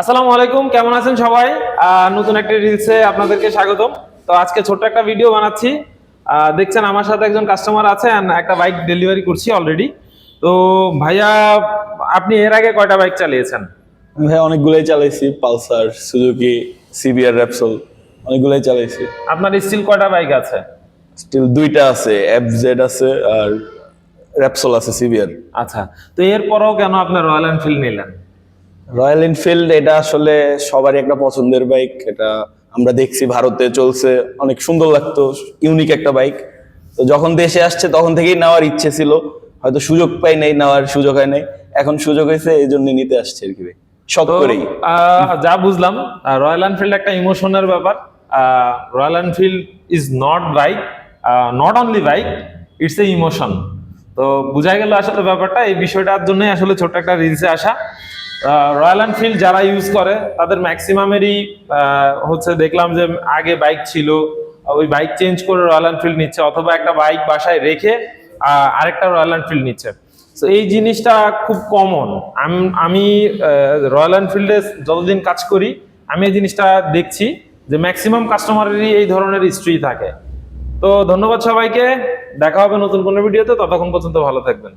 আসসালামু আলাইকুম, কেমন আছেন সবাই? নতুন একটা রিলসে আপনাদেরকে স্বাগতম। তো আজকে ছোট্ট একটা ভিডিও বানাচ্ছি। দেখছেন আমার সাথে একজন কাস্টমার আছে, and একটা বাইক ডেলিভারি করছি অলরেডি। তো ভাইয়া, আপনি এর আগে কয়টা বাইক চালিয়েছেন? ভাই অনেকগুলাই চালাইছি, পালসার, সুজুকি, সিবিআর, র্যাপসল, অনেকগুলাই চালাইছি। আপনার স্টিল কয়টা বাইক আছে? স্টিল দুইটা আছে, এফজেড আছে আর র্যাপসল আছে, সিবিআর। আচ্ছা, তো এরপরও কেন আপনি রয়্যাল এনফিল্ড নিলেন? রয়্যাল এনফিল্ড এটা আসলে সবারই একটা পছন্দের বাইক। এটা আমরা দেখছি ভারতে চলছে, অনেক সুন্দর লাগতো, ইউনিক একটা বাইক। তো যখন দেশে আসছে তখন থেকেই নেওয়ার ইচ্ছে ছিল, হয়তো সুযোগ পাই নাই, নেওয়ার সুযোগ হয় নাই, এখন সুযোগ হয়েছে, এই জন্য নিতে আসছে আর কি ভাই, শখ তো করেই। যা বুঝলাম, রয়্যাল এনফিল্ড একটা ইমোশনের ব্যাপার। Royal Enfield is not bike, not only bike, it's a emotion. তো বোঝা গেল আসলে ব্যাপারটা। এই বিষয়টার জন্যই আসলে ছোট্ট একটা রিলসে আসা। রয়্যাল এনফিল্ড যারা ইউজ করে তাদের ম্যাক্সিমামেরই হচ্ছে, দেখলাম যে আগে বাইক ছিল, ওই বাইক চেঞ্জ করে রয়্যাল এনফিল্ড নিচ্ছে, অথবা একটা বাইক বাসায় রেখে আরেকটা রয়্যাল এনফিল্ড নিচ্ছে। তো এই জিনিসটা খুব কমন। আমি রয়্যাল এনফিল্ডে যতদিন কাজ করি, আমি এই জিনিসটা দেখছি যে ম্যাক্সিমাম কাস্টমারেরই এই ধরনের হিস্ট্রি থাকে। তো ধন্যবাদ সবাইকে, দেখা হবে নতুন কোনো ভিডিওতে, ততক্ষণ পর্যন্ত ভালো থাকবেন।